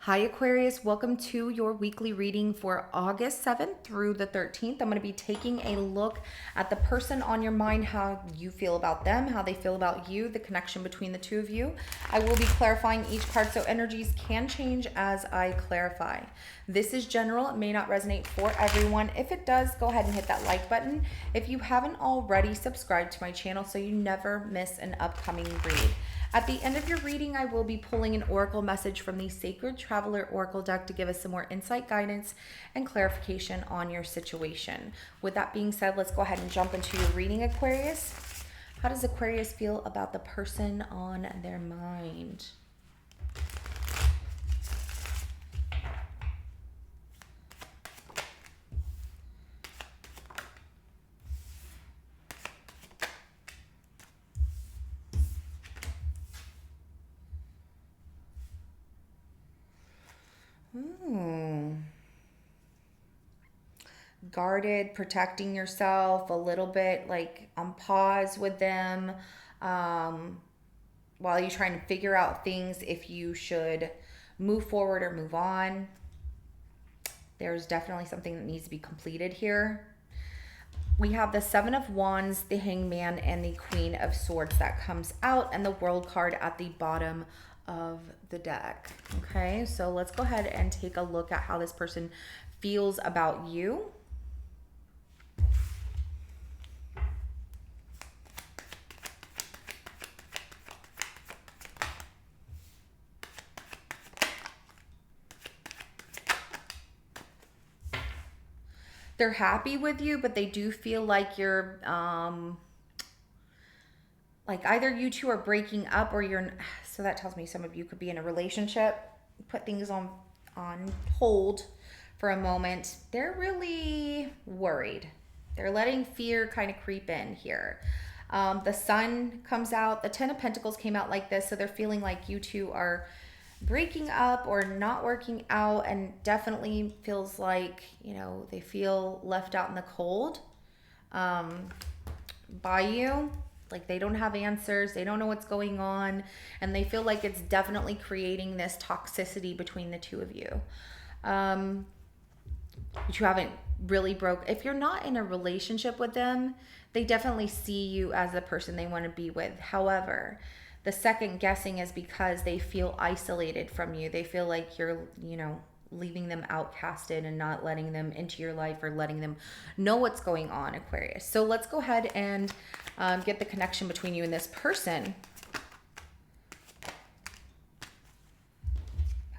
Hi Aquarius, welcome to your weekly reading for August 7th through the 13th. I'm going to be taking a look at the person on your mind, how you feel about them, how they feel about you, the connection between the two of you. I will be clarifying each card, so energies can change as I clarify. This is general. It may not resonate for everyone. If it does, go ahead and hit that like button. If you haven't already, subscribe to my channel so you never miss an upcoming read. At the end of your reading, I will be pulling an oracle message from the Sacred Traveler Oracle deck to give us some more insight, guidance, and clarification on your situation. With that being said, let's go ahead and jump into your reading, Aquarius. How does Aquarius feel about the person on their mind? Guarded, protecting yourself, a little bit like on pause with them, while you're trying to figure out things if you should move forward or move on. There's definitely something that needs to be completed here. We have the Seven of Wands, the Hangman, and the Queen of Swords that comes out, and the World card at the bottom of the deck. Okay, so let's go ahead and take a look at how this person feels about you. They're happy with you, but they do feel like you're like either you two are breaking up or you're, so that tells me some of you could be in a relationship. Put things on hold for a moment. They're really worried. They're letting fear kind of creep in here. The Sun comes out. The Ten of Pentacles came out like this, so they're feeling like you two are breaking up or not working out, and definitely feels like, you know, they feel left out in the cold by you. Like they don't have answers, they don't know what's going on, and they feel like it's definitely creating this toxicity between the two of you. But you haven't really broke. If you're not in a relationship with them, they definitely see you as the person they want to be with. However, the second guessing is because they feel isolated from you. They feel like you're, you know, leaving them outcasted and not letting them into your life or letting them know what's going on, Aquarius. So let's go ahead and get the connection between you and this person.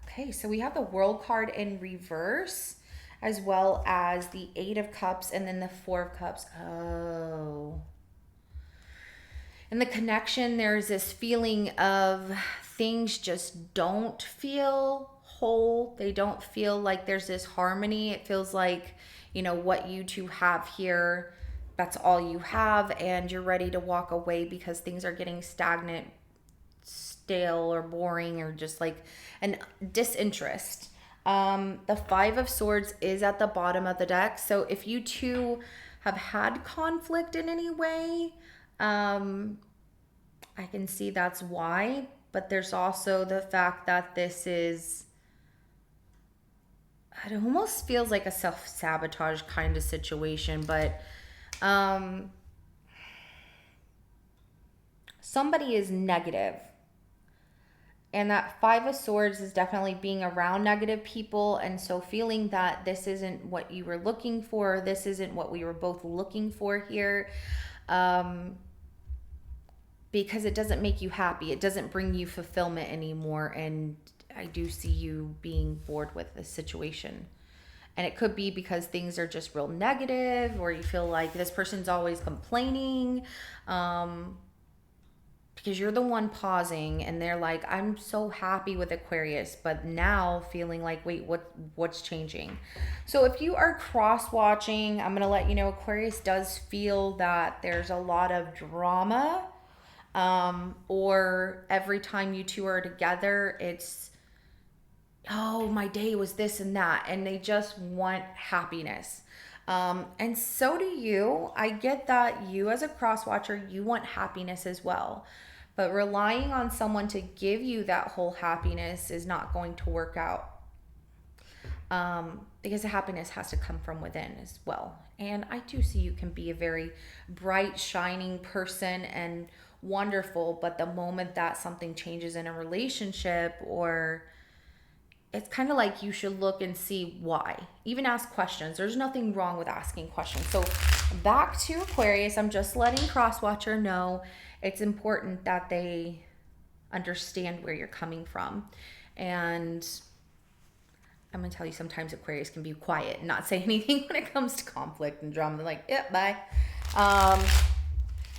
Okay, so we have the World card in reverse, as well as the Eight of Cups and then the Four of Cups. Oh. In the connection, there's this feeling of things just don't feel whole. They don't feel like there's this harmony. It feels like, you know, what you two have here, that's all you have, and you're ready to walk away because things are getting stagnant, stale, or boring, or just like an disinterest. The Five of Swords is at the bottom of the deck. So if you two have had conflict in any way, I can see that's why, but there's also the fact that this is, it almost feels like a self-sabotage kind of situation, but somebody is negative. And that Five of Swords is definitely being around negative people, and so feeling that this isn't what you were looking for, this isn't what we were both looking for here. Because it doesn't make you happy. It doesn't bring you fulfillment anymore. And I do see you being bored with this situation. And it could be because things are just real negative, or you feel like this person's always complaining. Because you're the one pausing, and they're like, I'm so happy with Aquarius, but now feeling like, wait, what's changing? So if you are cross-watching, I'm going to let you know Aquarius does feel that there's a lot of drama. Or every time you two are together, it's, oh, my day was this and that, and they just want happiness. And so do you. I get that you as a cross watcher, you want happiness as well, but relying on someone to give you that whole happiness is not going to work out. Because the happiness has to come from within as well. And I do see you can be a very bright, shining person and wonderful, but the moment that something changes in a relationship, or it's kind of like you should look and see why. Even ask questions. There's nothing wrong with asking questions. So back to Aquarius, I'm just letting Crosswatcher know it's important that they understand where you're coming from. And I'm going to tell you, sometimes Aquarius can be quiet and not say anything when it comes to conflict and drama. They're like, yep, bye.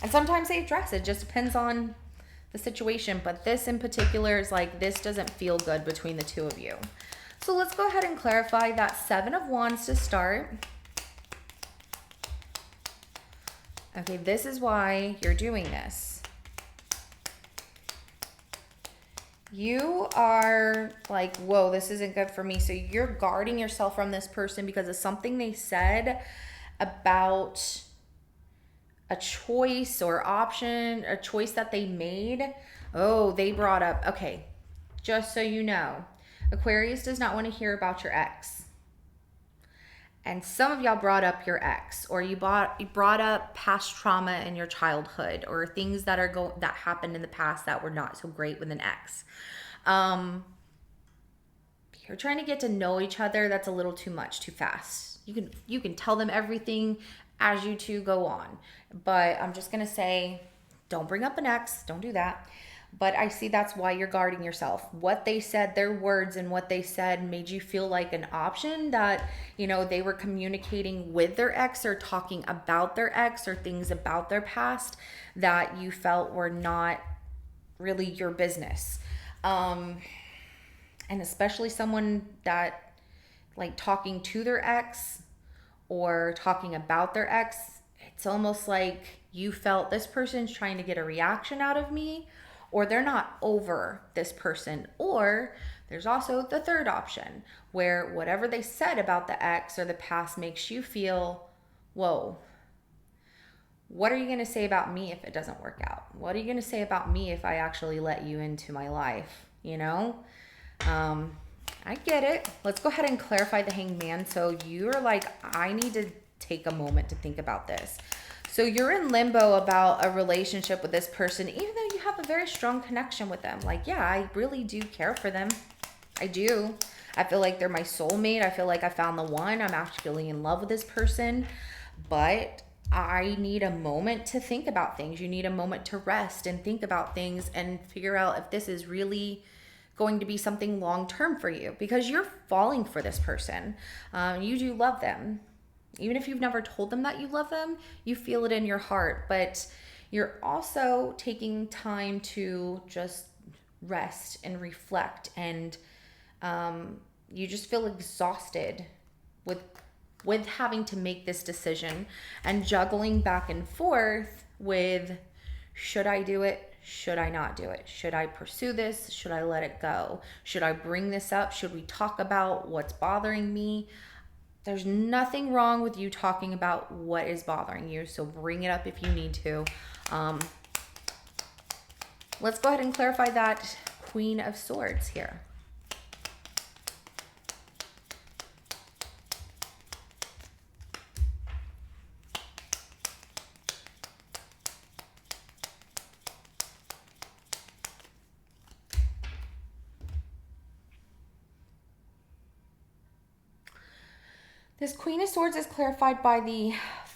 And sometimes they address it. Just depends on the situation. But this in particular is like, this doesn't feel good between the two of you. So let's go ahead and clarify that Seven of Wands to start. Okay, this is why you're doing this. You are like, whoa, this isn't good for me. So you're guarding yourself from this person because of something they said about a choice or option, a choice that they made. Oh, they brought up, okay, just so you know, Aquarius does not want to hear about your ex. And some of y'all brought up your ex, or you brought up past trauma in your childhood, or things that that happened in the past that were not so great with an ex. You're trying to get to know each other. That's a little too much, too fast. You can tell them everything as you two go on, but I'm just gonna say, don't bring up an ex. Don't do that. But I see that's why you're guarding yourself. What they said, their words and what they said made you feel like an option that, you know, they were communicating with their ex or talking about their ex or things about their past that you felt were not really your business. And especially someone that, like, talking to their ex or talking about their ex, it's almost like you felt this person's trying to get a reaction out of me, or they're not over this person. Or there's also the third option where whatever they said about the ex or the past makes you feel, whoa, what are you going to say about me if it doesn't work out? What are you going to say about me if I actually let you into my life? You know, I get it. Let's go ahead and clarify the Hangman. So you're like, I need to take a moment to think about this. So you're in limbo about a relationship with this person, even though you have a very strong connection with them. Like, yeah, I really do care for them. I do. I feel like they're my soulmate. I feel like I found the one. I'm actually in love with this person. But I need a moment to think about things. You need a moment to rest and think about things and figure out if this is really going to be something long-term for you, because you're falling for this person. You do love them. Even if you've never told them that you love them, you feel it in your heart. But you're also taking time to just rest and reflect. And you just feel exhausted with having to make this decision and juggling back and forth with, should I do it? Should I not do it? Should I pursue this? Should I let it go? Should I bring this up? Should we talk about what's bothering me? There's nothing wrong with you talking about what is bothering you, so bring it up if you need to. Let's go ahead and clarify that Queen of Swords here. This Queen of Swords is clarified by the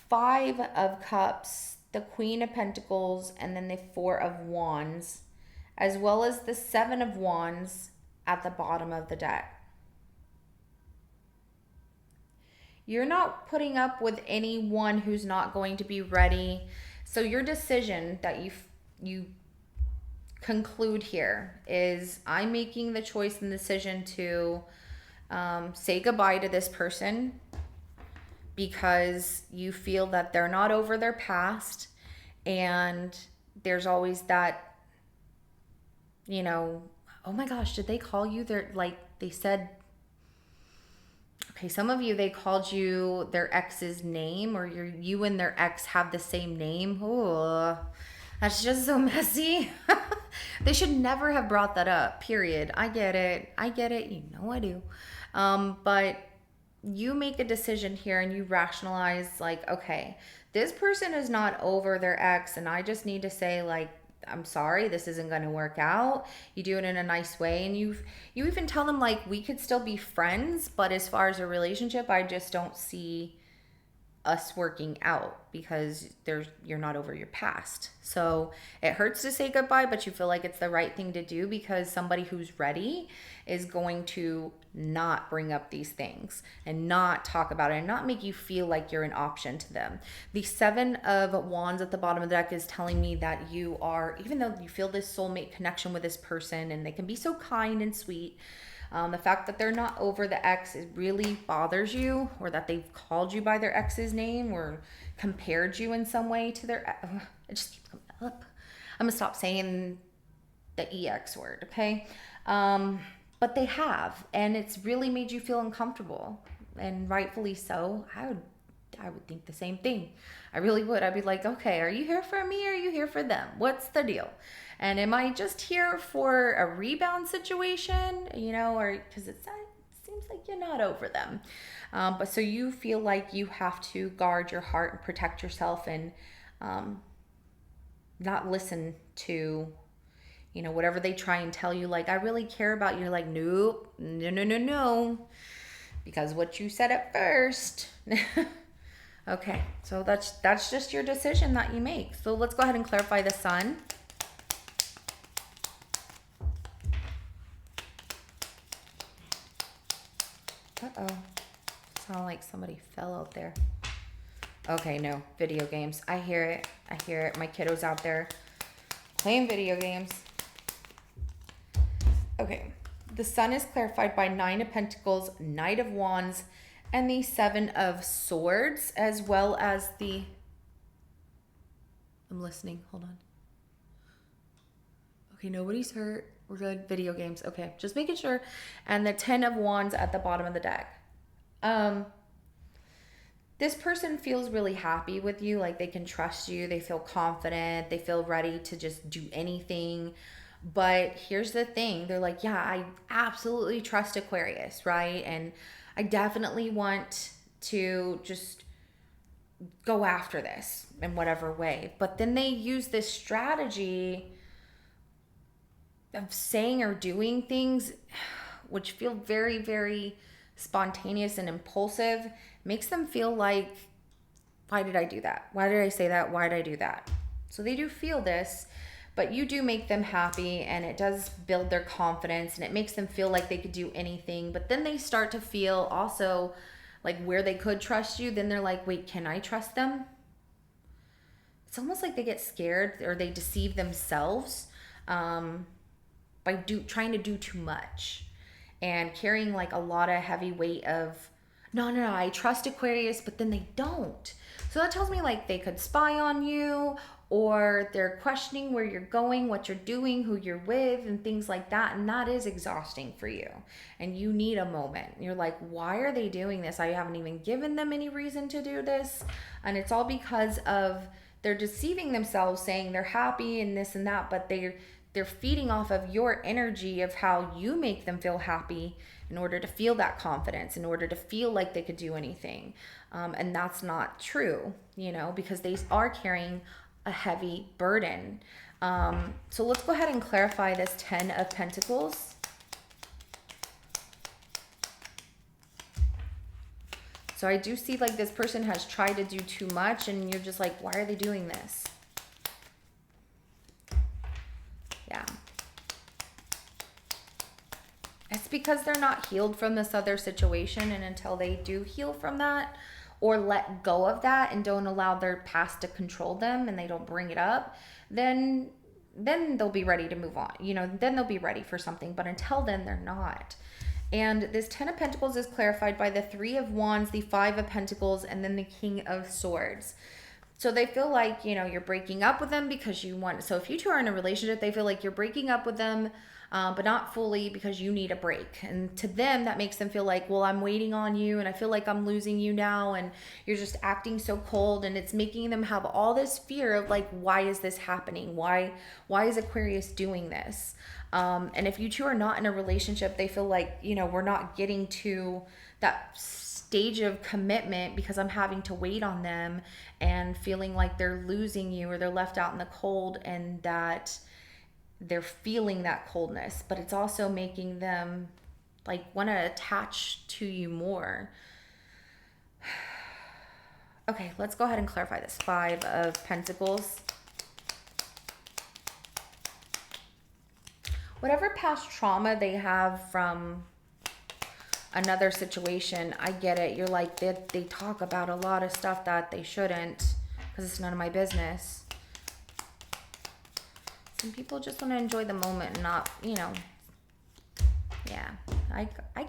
Five of Cups, the Queen of Pentacles, and then the Four of Wands, as well as the Seven of Wands at the bottom of the deck. You're not putting up with anyone who's not going to be ready. So your decision that you conclude here is, I'm making the choice and decision to say goodbye to this person because you feel that they're not over their past, and there's always that, you know, oh my gosh, did they call you their, like they said, okay, some of you, they called you their ex's name, or you and their ex have the same name. Oh, That's just so messy. They should never have brought that up, period. I get it. I get it. You know I do. But you make a decision here and you rationalize, like, okay, this person is not over their ex, and I just need to say, like, I'm sorry, this isn't going to work out. You do it in a nice way, and you even tell them, like, we could still be friends, but as far as a relationship, I just don't see us working out because you're not over your past. So it hurts to say goodbye, but you feel like it's the right thing to do because somebody who's ready is going to not bring up these things and not talk about it and not make you feel like you're an option to them. The 7 of Wands at the bottom of the deck is telling me that you are, even though you feel this soulmate connection with this person and they can be so kind and sweet, the fact that they're not over the ex is really bothers you, or that they've called you by their ex's name or compared you in some way to their ex. It just keeps coming up. I'm going to stop saying the EX word, okay? But they have, and it's really made you feel uncomfortable, and rightfully so. I would think the same thing. I really would. I'd be like, okay, are you here for me or are you here for them? What's the deal? And am I just here for a rebound situation, or because it seems like you're not over them. But so you feel like you have to guard your heart and protect yourself and not listen to, whatever they try and tell you, like, I really care about you. You're like, nope, no, because what you said at first. Okay, so that's just your decision that you make. So let's go ahead and clarify the Sun. Uh-oh. Sound like somebody fell out there. Okay, no. Video games. I hear it. My kiddo's out there playing video games. Okay. The Sun is clarified by 9 of Pentacles, Knight of Wands, and the 7 of Swords, as well as the... I'm listening. Hold on. Okay, nobody's hurt. We're good. Video games. Okay, just making sure. And the 10 of Wands at the bottom of the deck. This person feels really happy with you. Like, they can trust you. They feel confident. They feel ready to just do anything. But here's the thing. They're like, yeah, I absolutely trust Aquarius, right? And I definitely want to just go after this in whatever way. But then they use this strategy of saying or doing things which feel very, very spontaneous and impulsive, makes them feel like, why did I do that? Why did I say that? Why did I do that? So they do feel this, but you do make them happy, and it does build their confidence, and it makes them feel like they could do anything. But then they start to feel also like where they could trust you. Then they're like, wait, can I trust them? It's almost like they get scared or they deceive themselves by trying to do too much and carrying like a lot of heavy weight of, no, I trust Aquarius, but then they don't. So that tells me like they could spy on you, or they're questioning where you're going, what you're doing, who you're with, and things like that. And that is exhausting for you. And you need a moment. You're like, why are they doing this? I haven't even given them any reason to do this. And it's all because of they're deceiving themselves, saying they're happy and this and that, but they're feeding off of your energy of how you make them feel happy in order to feel that confidence, in order to feel like they could do anything. And that's not true, because they are carrying a heavy burden. So let's go ahead and clarify this 10 of Pentacles. So I do see like this person has tried to do too much, and you're just like, why are they doing this? Yeah. It's because they're not healed from this other situation, and until they do heal from that or let go of that and don't allow their past to control them, and they don't bring it up, then they'll be ready to move on. Then they'll be ready for something, but until then they're not. And this 10 of Pentacles is clarified by the 3 of Wands, the 5 of Pentacles, and then the King of Swords. So they feel like, you're breaking up with them because you want... So if you two are in a relationship, they feel like you're breaking up with them but not fully because you need a break. And to them, that makes them feel like, well, I'm waiting on you and I feel like I'm losing you now. And you're just acting so cold. And it's making them have all this fear of like, why is this happening? Why is Aquarius doing this? And if you two are not in a relationship, they feel like, we're not getting to that stage of commitment because I'm having to wait on them and feeling like they're losing you or they're left out in the cold, and that they're feeling that coldness, but it's also making them like want to attach to you more. Okay, let's go ahead and clarify this. 5 of Pentacles. Whatever past trauma they have from another situation, I get it. You're like, they talk about a lot of stuff that they shouldn't because it's none of my business. Some people just want to enjoy the moment and not, yeah, I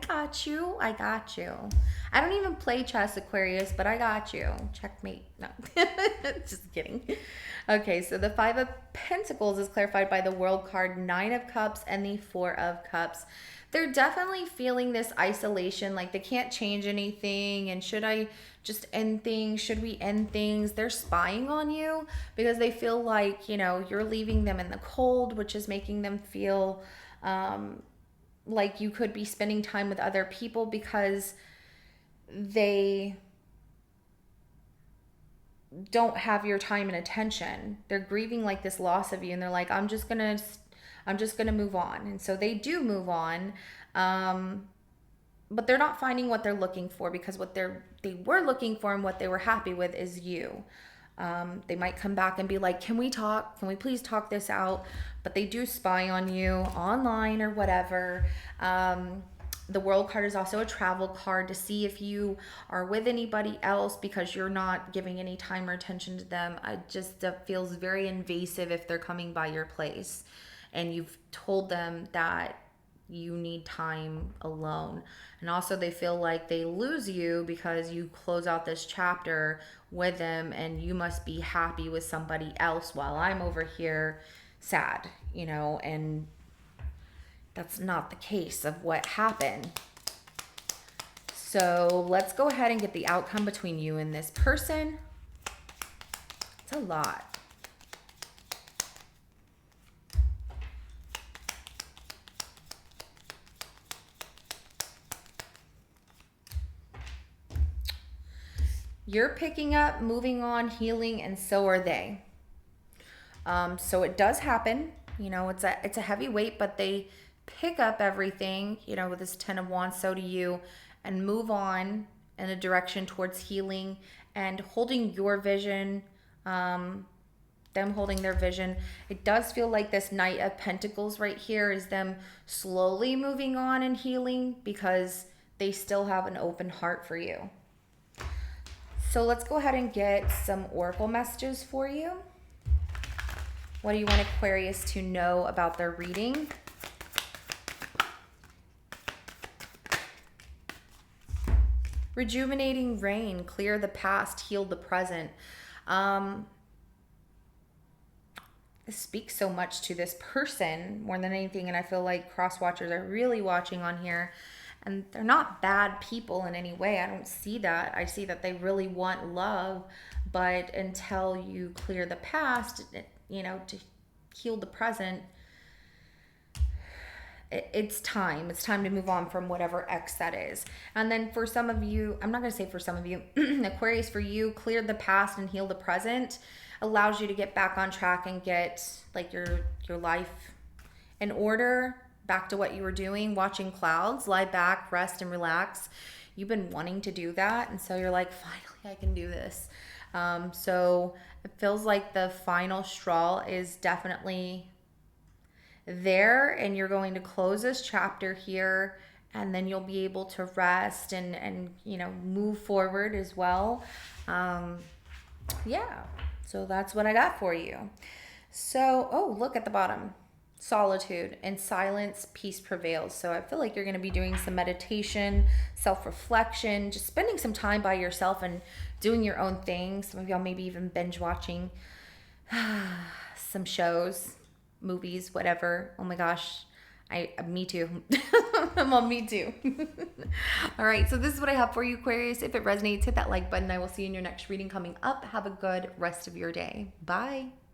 got you. I got you. I don't even play chess, Aquarius, but I got you. Checkmate. No, just kidding. Okay, so the 5 of Pentacles is clarified by the World card, 9 of Cups, and the 4 of Cups. They're definitely feeling this isolation, like they can't change anything. And should I just end things? Should we end things? They're spying on you because they feel like, you're leaving them in the cold, which is making them feel like you could be spending time with other people because they don't have your time and attention. They're grieving like this loss of you, and they're like, I'm just gonna move on. And so they do move on, but they're not finding what they're looking for, because what they were looking for and what they were happy with is you. They might come back and be like, can we talk? Can we please talk this out? But they do spy on you online or whatever. The World card is also a travel card to see if you are with anybody else because you're not giving any time or attention to them. It just feels very invasive if they're coming by your place and you've told them that you need time alone. And also they feel like they lose you because you close out this chapter with them and you must be happy with somebody else while I'm over here sad, and that's not the case of what happened. So let's go ahead and get the outcome between you and this person. It's a lot. You're picking up, moving on, healing, and so are they. So it does happen. It's a heavy weight, but they pick up everything, with this 10 of Wands, so do you, and move on in a direction towards healing and holding your vision, them holding their vision. It does feel like this Knight of Pentacles right here is them slowly moving on and healing because they still have an open heart for you. So let's go ahead and get some oracle messages for you. What do you want Aquarius to know about their reading? Rejuvenating rain, clear the past, heal the present. This speaks so much to this person more than anything, and I feel like cross watchers are really watching on here. And they're not bad people in any way. I don't see that. I see that they really want love, but until you clear the past, to heal the present, it's time. It's time to move on from whatever X that is. And then for some of you, I'm not going to say for some of you, Aquarius, for you, clear the past and heal the present allows you to get back on track and get like your life in order, back to what you were doing, watching clouds, lie back, rest, and relax. You've been wanting to do that, and so you're like, finally I can do this. So it feels like the final straw is definitely there, and you're going to close this chapter here, and then you'll be able to rest and move forward as well. Yeah, so that's what I got for you. So, look at the bottom. Solitude and silence, peace prevails. So I feel like you're going to be doing some meditation, self-reflection, just spending some time by yourself and doing your own thing. Some of y'all maybe even binge watching some shows, movies, whatever. Oh my gosh, Me too. Well, me too. All right, so this is what I have for you, Aquarius. If it resonates, hit that like button. I will see you in your next reading coming up. Have a good rest of your day. Bye.